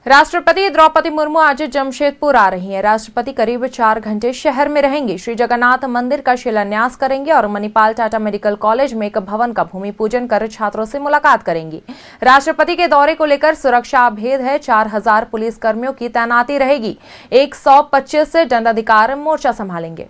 राष्ट्रपति द्रौपदी मुर्मू आज जमशेदपुर आ रही हैं। राष्ट्रपति करीब 4 घंटे शहर में रहेंगी। श्री जगन्नाथ मंदिर का शिलान्यास करेंगे और मणिपाल टाटा मेडिकल कॉलेज में एक भवन का भूमि पूजन कर छात्रों से मुलाकात करेंगी। राष्ट्रपति के दौरे को लेकर सुरक्षा भेद है। 4000 पुलिस कर्मियों की तैनाती रहेगी। 125 दंडाधिकारी मोर्चा संभालेंगे।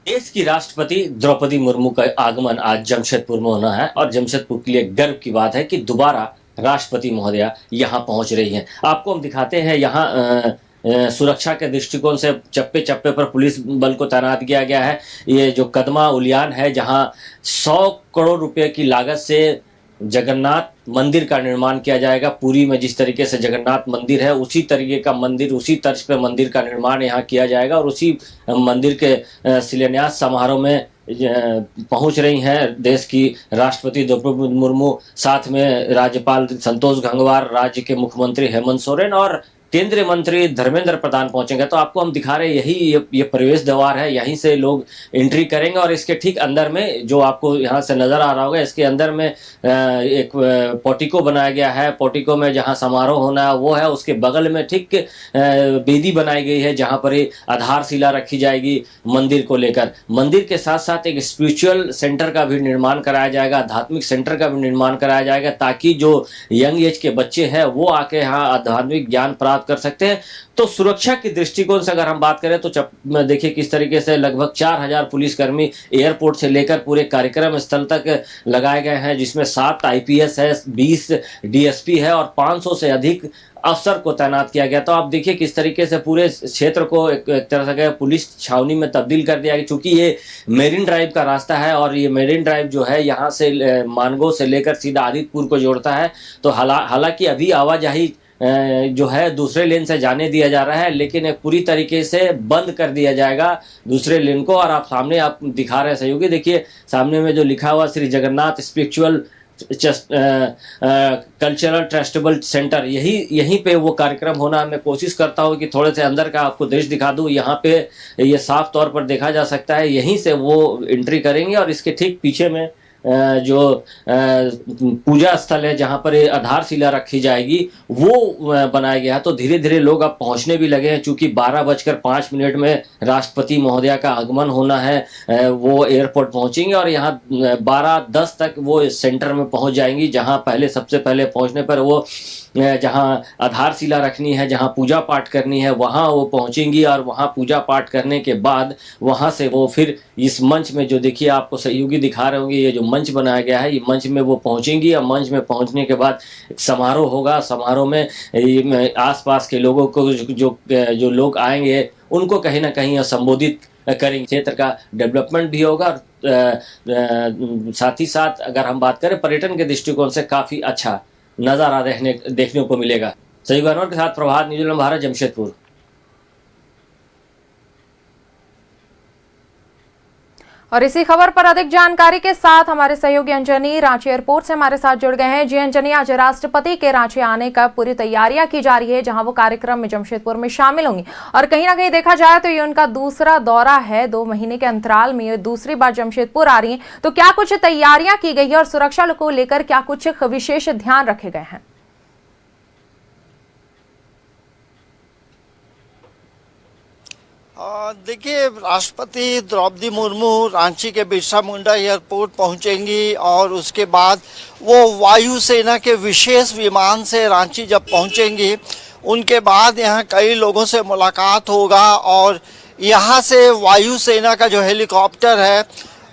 देश की राष्ट्रपति द्रौपदी मुर्मू का आगमन आज जमशेदपुर में होना है और जमशेदपुर के लिए गर्व की बात है कि दोबारा राष्ट्रपति महोदया यहां पहुंच रही हैं। आपको हम दिखाते हैं यहां सुरक्षा के दृष्टिकोण से चप्पे चप्पे पर पुलिस बल को तैनात किया गया है। ये जो कदमा उलियान है जहां 100 करोड़ रुपए की लागत से जगन्नाथ मंदिर का निर्माण किया जाएगा। पुरी में जिस तरीके से जगन्नाथ मंदिर है उसी तरीके का मंदिर, उसी तर्ज पे मंदिर का निर्माण यहाँ किया जाएगा और उसी मंदिर के शिलान्यास समारोह में पहुंच रही हैं देश की राष्ट्रपति द्रौपदी मुर्मू। साथ में राज्यपाल संतोष गंगवार, राज्य के मुख्यमंत्री हेमंत सोरेन और केंद्रीय मंत्री धर्मेंद्र प्रधान पहुंचेंगे। तो आपको हम दिखा रहे हैं ये प्रवेश द्वार है, यहीं से लोग एंट्री करेंगे और इसके ठीक अंदर में जो आपको यहाँ से नजर आ रहा होगा, इसके अंदर में एक पोर्टिको बनाया गया है। पोर्टिको में जहाँ समारोह होना है वो है, उसके बगल में ठीक वेदी बनाई गई है जहाँ पर आधारशिला रखी जाएगी मंदिर को लेकर। मंदिर के साथ साथ एक स्पिरिचुअल सेंटर का भी निर्माण कराया जाएगा, आध्यात्मिक सेंटर का भी निर्माण कराया जाएगा ताकि जो यंग एज के बच्चे हैं वो आके यहाँ आध्यात्मिक ज्ञान प्राप्त कर सकते हैं। तो सुरक्षा के दृष्टिकोण से अगर हम बात करें तो देखिए किस तरीके से लगभग 4000 पुलिसकर्मी एयरपोर्ट से लेकर पूरे कार्यक्रम स्थल तक लगाए गए हैं, जिसमें 7 IPS है, 20 DSP है और 500 से अधिक अफसर को तैनात किया गया। तो आप देखिए किस तरीके से पूरे क्षेत्र को एक तरह से पुलिस छावनी में तब्दील कर दिया गया, क्योंकि ये मेरिन ड्राइव का रास्ता है और ये मेरिन ड्राइव जो है यहाँ से मानगो से लेकर सीधा आदितपुर को जोड़ता है। तो हालांकि अभी आवाजाही जो है दूसरे लेन से जाने दिया जा रहा है, लेकिन एक पूरी तरीके से बंद कर दिया जाएगा दूसरे लेन को। और आप दिखा रहे हैं सहयोगी, देखिए सामने में जो लिखा हुआ Shri Jagannath spiritual cultural trustable centre, यहीं पे वो कार्यक्रम होना। मैं कोशिश करता हूँ कि थोड़े से अंदर का आपको दृश्य दिखा दूँ। यहाँ पे ये साफ तौर पर देखा जा सकता है, यहीं से वो एंट्री करेंगे और इसके ठीक पीछे में जो पूजा स्थल है जहां पर आधारशिला रखी जाएगी वो बनाया गया है। तो धीरे धीरे लोग अब पहुंचने भी लगे हैं, चूंकि 12:05 में राष्ट्रपति महोदया का आगमन होना है। वो एयरपोर्ट पहुंचेंगे और यहाँ 12:10 तक वो इस सेंटर में पहुंच जाएंगी, जहां सबसे पहले पहुंचने पर वो जहां आधारशिला रखनी है, जहां पूजा पाठ करनी है, वहां वो पहुंचेंगी और वहां पूजा पाठ करने के बाद वहां से वो फिर इस मंच में जो देखिए आपको सहयोगी दिखा रहे होंगे, ये जो मंच बनाया गया है, ये मंच में वो पहुंचेंगी और मंच में पहुंचने के बाद समारोह होगा। समारोह में आसपास के लोगों को जो लोग आएंगे उनको कहीं ना कहीं संबोधित करेंगे। क्षेत्र का डेवलपमेंट भी होगा और साथ ही साथ अगर हम बात करें पर्यटन के दृष्टिकोण से काफ़ी अच्छा नज़ारा देखने को मिलेगा। सहयोगी अनवर के साथ प्रभात, न्यूजीलैंड भारत, जमशेदपुर। और इसी खबर पर अधिक जानकारी के साथ हमारे सहयोगी अंजनी रांची एयरपोर्ट से हमारे साथ जुड़ गए हैं। जी अंजनी, आज राष्ट्रपति के रांची आने का पूरी तैयारियां की जा रही है, जहां वो कार्यक्रम में जमशेदपुर में शामिल होंगी और कहीं ना कहीं देखा जाए तो ये उनका दूसरा दौरा है। 2 महीने के अंतराल में ये दूसरी बार जमशेदपुर आ रही है। तो क्या कुछ तैयारियां की गई है और सुरक्षा को लेकर क्या कुछ विशेष ध्यान रखे गए हैं? देखिए, राष्ट्रपति द्रौपदी मुर्मू रांची के बिरसा मुंडा एयरपोर्ट पहुंचेंगी और उसके बाद वो वायुसेना के विशेष विमान से रांची जब पहुंचेंगी उनके बाद यहाँ कई लोगों से मुलाकात होगा और यहाँ से वायुसेना का जो हेलीकॉप्टर है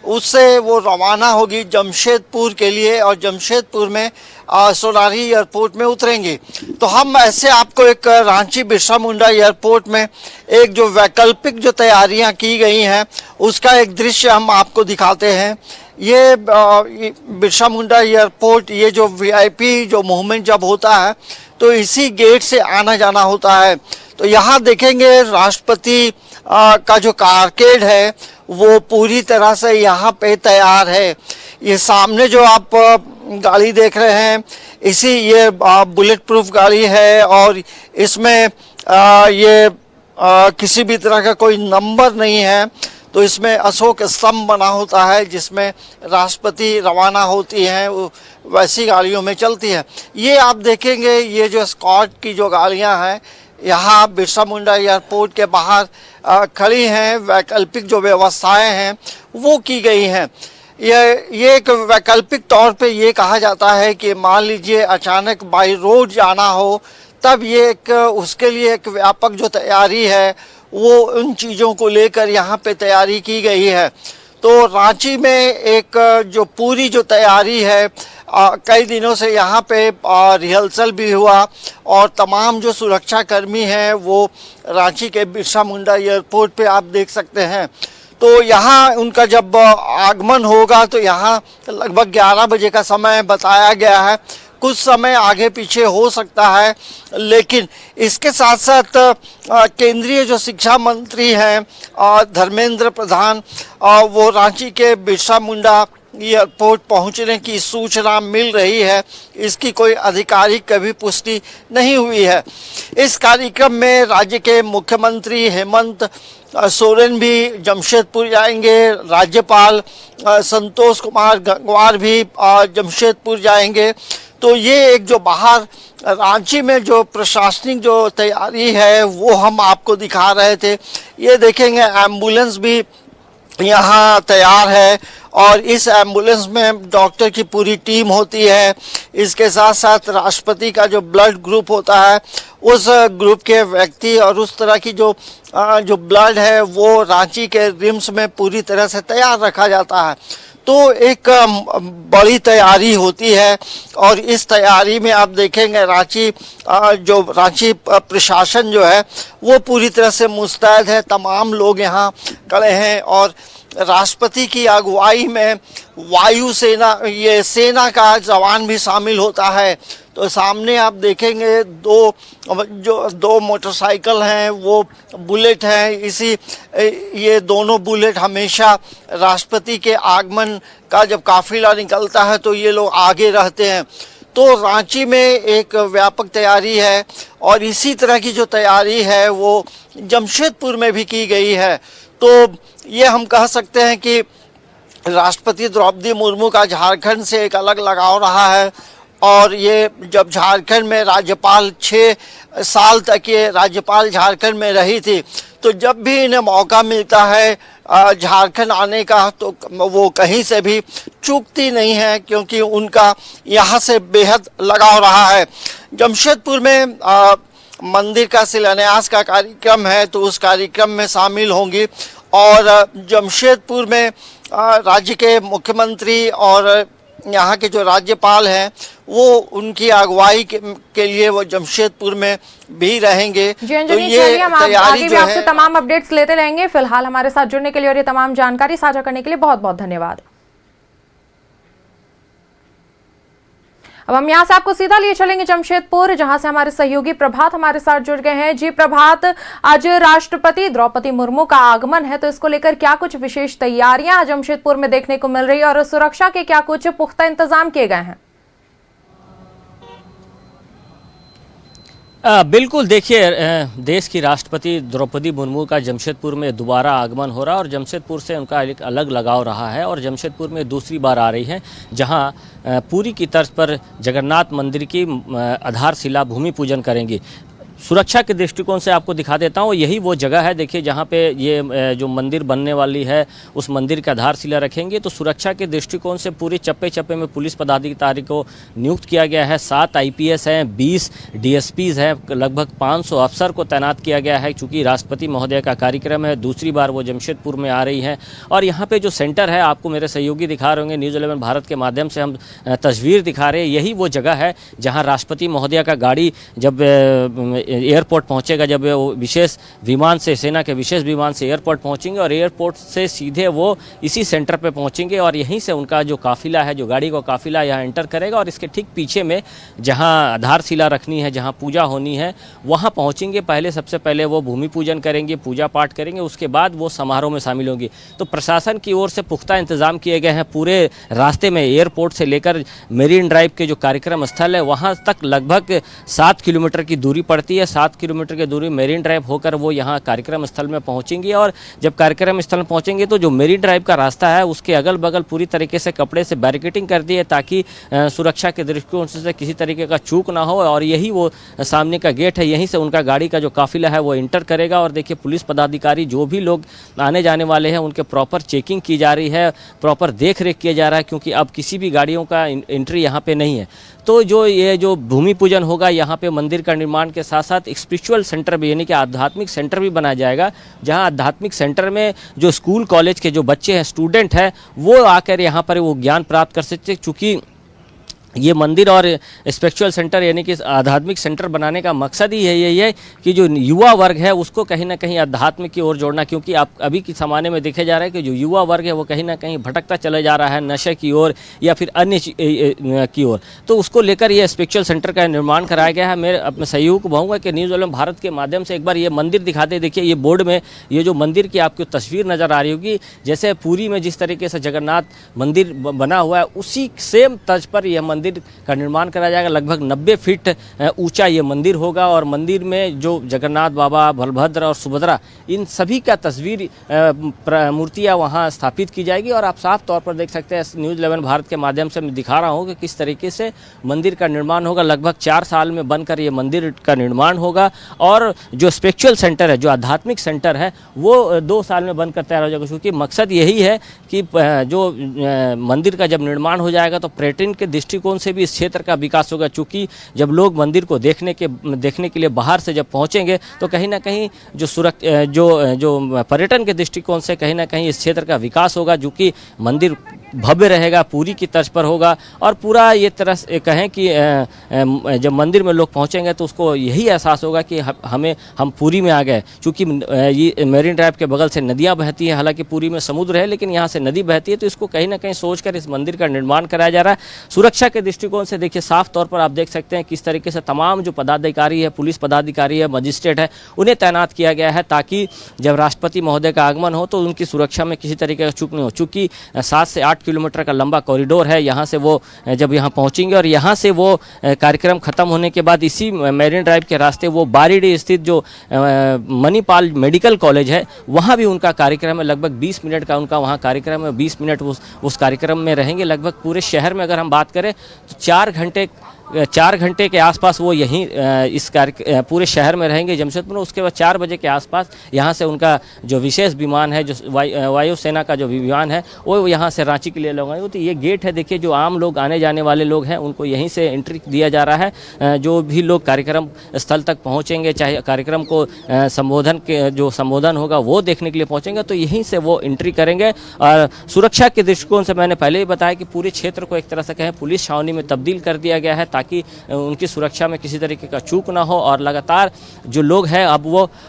उससे वो रवाना होगी जमशेदपुर के लिए और जमशेदपुर में सोलारी एयरपोर्ट में उतरेंगे। तो हम ऐसे आपको एक रांची बिरसा मुंडा एयरपोर्ट में एक जो वैकल्पिक जो तैयारियां की गई हैं उसका एक दृश्य हम आपको दिखाते हैं। ये बिरसा मुंडा एयरपोर्ट, ये जो VIP जो मूवमेंट जब होता है तो इसी गेट से आना जाना होता है। तो यहाँ देखेंगे राष्ट्रपति का जो कारकेड है वो पूरी तरह से यहाँ पे तैयार है। ये सामने जो आप गाड़ी देख रहे हैं ये बुलेट प्रूफ गाड़ी है और इसमें किसी भी तरह का कोई नंबर नहीं है। तो इसमें अशोक स्तंभ बना होता है जिसमें राष्ट्रपति रवाना होती हैं, वैसी गाड़ियों में चलती हैं। ये आप देखेंगे, ये जो स्कॉट की जो गाड़ियां हैं यहाँ बिरसा मुंडा एयरपोर्ट के बाहर खड़ी हैं। वैकल्पिक जो व्यवस्थाएं हैं वो की गई हैं। ये एक वैकल्पिक तौर पे ये कहा जाता है कि मान लीजिए अचानक बाई रोड जाना हो, तब ये एक उसके लिए एक व्यापक जो तैयारी है वो उन चीज़ों को लेकर यहाँ पे तैयारी की गई है। तो रांची में एक जो पूरी जो तैयारी है, कई दिनों से यहाँ पे रिहर्सल भी हुआ और तमाम जो सुरक्षा कर्मी हैं वो रांची के बिरसा मुंडा एयरपोर्ट पे आप देख सकते हैं। तो यहाँ उनका जब आगमन होगा तो यहाँ लगभग 11 बजे का समय बताया गया है। कुछ समय आगे पीछे हो सकता है, लेकिन इसके साथ साथ केंद्रीय जो शिक्षा मंत्री हैं धर्मेंद्र प्रधान, वो रांची के बिरसा मुंडा एयरपोर्ट पहुंचने की सूचना मिल रही है। इसकी कोई आधिकारिक कभी पुष्टि नहीं हुई है। इस कार्यक्रम में राज्य के मुख्यमंत्री हेमंत सोरेन भी जमशेदपुर जाएंगे, राज्यपाल संतोष कुमार गंगवार भी जमशेदपुर जाएंगे। तो ये एक जो बाहर रांची में जो प्रशासनिक जो तैयारी है वो हम आपको दिखा रहे थे। ये देखेंगे एम्बुलेंस भी यहाँ तैयार है और इस एम्बुलेंस में डॉक्टर की पूरी टीम होती है। इसके साथ साथ राष्ट्रपति का जो ब्लड ग्रुप होता है उस ग्रुप के व्यक्ति और उस तरह की जो ब्लड है वो रांची के रिम्स में पूरी तरह से तैयार रखा जाता है। तो एक बड़ी तैयारी होती है और इस तैयारी में आप देखेंगे रांची प्रशासन जो है वो पूरी तरह से मुस्तैद है। तमाम लोग यहाँ खड़े हैं और राष्ट्रपति की अगुवाई में वायु सेना, ये सेना का जवान भी शामिल होता है। तो सामने आप देखेंगे दो मोटरसाइकिल हैं, वो बुलेट हैं। ये दोनों बुलेट हमेशा राष्ट्रपति के आगमन का जब काफिला निकलता है तो ये लोग आगे रहते हैं। तो रांची में एक व्यापक तैयारी है और इसी तरह की जो तैयारी है वो जमशेदपुर में भी की गई है। तो ये हम कह सकते हैं कि राष्ट्रपति द्रौपदी मुर्मू का झारखंड से एक अलग लगाव रहा है और ये जब झारखंड में राज्यपाल 6 साल तक ये राज्यपाल झारखंड में रही थी, तो जब भी इन्हें मौका मिलता है झारखंड आने का तो वो कहीं से भी चूकती नहीं है, क्योंकि उनका यहाँ से बेहद लगाव रहा है। जमशेदपुर में मंदिर का शिलान्यास का कार्यक्रम है तो उस कार्यक्रम में शामिल होंगी और जमशेदपुर में राज्य के मुख्यमंत्री और यहाँ के जो राज्यपाल हैं वो उनकी अगुवाई के लिए वो जमशेदपुर में भी रहेंगे। तो ये हम आगे भी आपसे तमाम अपडेट्स लेते रहेंगे। फिलहाल हमारे साथ जुड़ने के लिए और ये तमाम जानकारी साझा करने के लिए बहुत बहुत धन्यवाद। अब हम यहाँ से आपको सीधा लिए चलेंगे जमशेदपुर, जहां से हमारे सहयोगी प्रभात हमारे साथ जुड़ गए हैं। जी प्रभात, आज राष्ट्रपति द्रौपदी मुर्मू का आगमन है, तो इसको लेकर क्या कुछ विशेष तैयारियां जमशेदपुर में देखने को मिल रही है और सुरक्षा के क्या कुछ पुख्ता इंतजाम किए गए हैं? बिल्कुल, देखिए देश की राष्ट्रपति द्रौपदी मुर्मू का जमशेदपुर में दोबारा आगमन हो रहा है और जमशेदपुर से उनका एक अलग लगाव रहा है और जमशेदपुर में दूसरी बार आ रही है, जहां पूरी की तर्ज पर जगन्नाथ मंदिर की आधारशिला भूमि पूजन करेंगी। सुरक्षा के दृष्टिकोण से आपको दिखा देता हूँ, यही वो जगह है। देखिए जहाँ पे ये जो मंदिर बनने वाली है उस मंदिर का आधारशिला रखेंगे। तो सुरक्षा के दृष्टिकोण से पूरे चप्पे चप्पे में पुलिस पदाधिकारी को नियुक्त किया गया है। 7 IPS हैं, 20 DSPs हैं, लगभग 500 अफसर को तैनात किया गया है। चूँकि राष्ट्रपति महोदय का कार्यक्रम है, दूसरी बार वो जमशेदपुर में आ रही हैं और यहाँ पर जो सेंटर है, आपको मेरे सहयोगी दिखा रहे होंगे, न्यूज़ 11 भारत के माध्यम से हम तस्वीर दिखा रहे हैं। यही वो जगह है जहाँ राष्ट्रपति महोदय का गाड़ी जब एयरपोर्ट पहुंचेगा, जब वो विशेष विमान से, सेना के विशेष विमान से एयरपोर्ट पहुंचेंगे और एयरपोर्ट से सीधे वो इसी सेंटर पे पहुंचेंगे और यहीं से उनका जो काफिला है, जो गाड़ी का काफिला यहाँ एंटर करेगा और इसके ठीक पीछे में जहाँ आधारशिला रखनी है, जहाँ पूजा होनी है, वहाँ पहुँचेंगे। पहले सबसे पहले वो भूमि पूजन करेंगे, पूजा पाठ करेंगे, उसके बाद वो समारोह में शामिल होंगी। तो प्रशासन की ओर से पुख्ता इंतजाम किए गए हैं। पूरे रास्ते में एयरपोर्ट से लेकर मेरीन ड्राइव के जो कार्यक्रम स्थल है वहाँ तक लगभग 7 किलोमीटर की दूरी पड़ती है। है 7 किलोमीटर की दूरी मेरीन ड्राइव होकर वो यहाँ कार्यक्रम स्थल में पहुँचेंगी। और जब कार्यक्रम स्थल में पहुँचेंगे तो जो मेरीन ड्राइव का रास्ता है उसके अगल बगल पूरी तरीके से कपड़े से बैरिकेडिंग कर दी है ताकि सुरक्षा के दृष्टिकोण से किसी तरीके का चूक ना हो। और यही वो सामने का गेट है, यहीं से उनका गाड़ी का जो काफिला है वो इंटर करेगा। और देखिए पुलिस पदाधिकारी जो भी लोग आने जाने वाले हैं उनके प्रॉपर चेकिंग की जा रही है, प्रॉपर देख रेख किया जा रहा है, क्योंकि अब किसी भी गाड़ियों का एंट्री यहाँ पे नहीं है। तो ये जो भूमि पूजन होगा यहाँ पे मंदिर का निर्माण के साथ साथ एक स्पिरिचुअल सेंटर भी यानी कि आध्यात्मिक सेंटर भी बनाया जाएगा, जहाँ आध्यात्मिक सेंटर में जो स्कूल कॉलेज के जो बच्चे हैं, स्टूडेंट हैं, वो आकर यहाँ पर वो ज्ञान प्राप्त कर सकते हैं। चूँकि ये मंदिर और स्पिरिचुअल सेंटर यानी कि आध्यात्मिक सेंटर बनाने का मकसद ही यही है कि जो युवा वर्ग है उसको कहीं ना कहीं आध्यात्म की ओर जोड़ना, क्योंकि आप अभी के ज़माने में देखे जा रहा है कि जो युवा वर्ग है वो कहीं ना कहीं भटकता चला जा रहा है नशे की ओर या फिर अन्य की ओर। तो उसको लेकर ये स्पिरिचुअल सेंटर का निर्माण कराया गया है। मैं अपने सहयोग को कहूँगा कि न्यूज़ 11 भारत के माध्यम से एक बार ये मंदिर दिखा दे। देखिए ये बोर्ड में ये जो मंदिर की आपको तस्वीर नज़र आ रही होगी, जैसे पुरी में जिस तरीके से जगन्नाथ मंदिर बना हुआ है उसी सेम तर्ज पर यह मंदिर का निर्माण कराया जाएगा। लगभग 90 फीट ऊंचा ये मंदिर होगा और मंदिर में जो जगन्नाथ बाबा, बलभद्र और सुभद्रा, इन सभी का तस्वीर मूर्तियां वहां स्थापित की जाएगी। और आप साफ तौर पर देख सकते हैं न्यूज़ 11 भारत के माध्यम से मैं दिखा रहा हूं कि किस तरीके से मंदिर का निर्माण होगा। लगभग 4 साल में बनकर ये मंदिर का निर्माण होगा और जो स्पिरिचुअल सेंटर है, जो आध्यात्मिक सेंटर है, वो 2 साल में बनकर तैयार हो जाएगा। क्योंकि मकसद यही है कि जो मंदिर का जब निर्माण हो जाएगा तो पर्यटन के दृष्टिकोण से भी इस क्षेत्र का विकास होगा। चूँकि जब लोग मंदिर को देखने के लिए बाहर से जब पहुंचेंगे तो कहीं ना कहीं जो पर्यटन के दृष्टिकोण से कहीं ना कहीं इस क्षेत्र का विकास होगा, जो कि मंदिर भव्य रहेगा, पूरी की तर्ज पर होगा। और पूरा ये तरह से कहें कि जब मंदिर में लोग पहुंचेंगे तो उसको यही एहसास होगा कि हम पुरी में आ गए। क्योंकि ये मेरीन ड्राइव के बगल से नदियां बहती हैं, हालांकि पुरी में समुद्र है लेकिन यहाँ से नदी बहती है, तो इसको कहीं ना कहीं सोचकर इस मंदिर का निर्माण कराया जा रहा है। सुरक्षा के दृष्टिकोण से देखिए साफ तौर पर आप देख सकते हैं किस तरीके से तमाम जो पदाधिकारी है, पुलिस पदाधिकारी है, मजिस्ट्रेट है, उन्हें तैनात किया गया है ताकि जब राष्ट्रपति महोदय का आगमन हो तो उनकी सुरक्षा में किसी तरीके का चूक नहीं हो। चूँकि 7 से 8 किलोमीटर का लंबा कॉरिडोर है, यहाँ से वो जब यहाँ पहुँचेंगे और यहाँ से वो कार्यक्रम खत्म होने के बाद इसी मेरीन ड्राइव के रास्ते वो बारीडी स्थित जो मणिपाल मेडिकल कॉलेज है वहाँ भी उनका कार्यक्रम है। लगभग 20 मिनट का उनका वहाँ कार्यक्रम है, 20 मिनट उस कार्यक्रम में रहेंगे। लगभग पूरे शहर में अगर हम बात करें तो 4 घंटे के आसपास वो यहीं इस पूरे शहर में रहेंगे जमशेदपुर में। उसके बाद 4 बजे के आसपास यहाँ से उनका जो विशेष विमान है, जो वायुसेना का जो विमान है, वो यहाँ से रांची के लिए लोग आएंगे। तो ये गेट है, देखिए जो आम लोग आने जाने वाले लोग हैं उनको यहीं से एंट्री दिया जा रहा है। जो भी लोग कार्यक्रम स्थल तक पहुँचेंगे, चाहे कार्यक्रम को संबोधन होगा वो देखने के लिए पहुँचेंगे, तो यहीं से वो एंट्री करेंगे। और सुरक्षा के दृष्टिकोण से मैंने पहले ही बताया कि पूरे क्षेत्र को एक तरह से कहें पुलिस छावनी में तब्दील कर दिया गया है ताकि उनकी सुरक्षा में किसी तरीके का चूक ना हो। और लगातार जो लोग हैं अब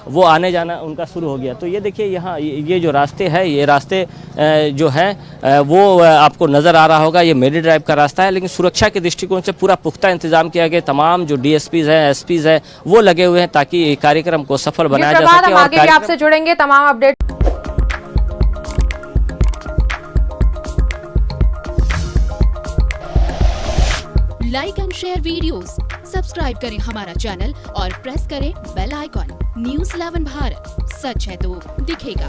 वो आने जाना उनका शुरू हो गया। तो ये देखिए यहाँ ये जो रास्ते हैं, ये रास्ते जो हैं वो आपको नज़र आ रहा होगा, ये मेरीन ड्राइव का रास्ता है। लेकिन सुरक्षा के दृष्टिकोण से पूरा पुख्ता इंतजाम किया गया। तमाम जो DSPs हैं, SPs हैं, वो लगे हुए हैं ताकि कार्यक्रम को सफल बनाया जा सके। हम आगे भी आपसे जुड़ेंगे तमाम update. Like and share videos, subscribe करें हमारा चैनल और प्रेस करें बेल आइकॉन। न्यूज़ 11 भारत, सच है तो दिखेगा।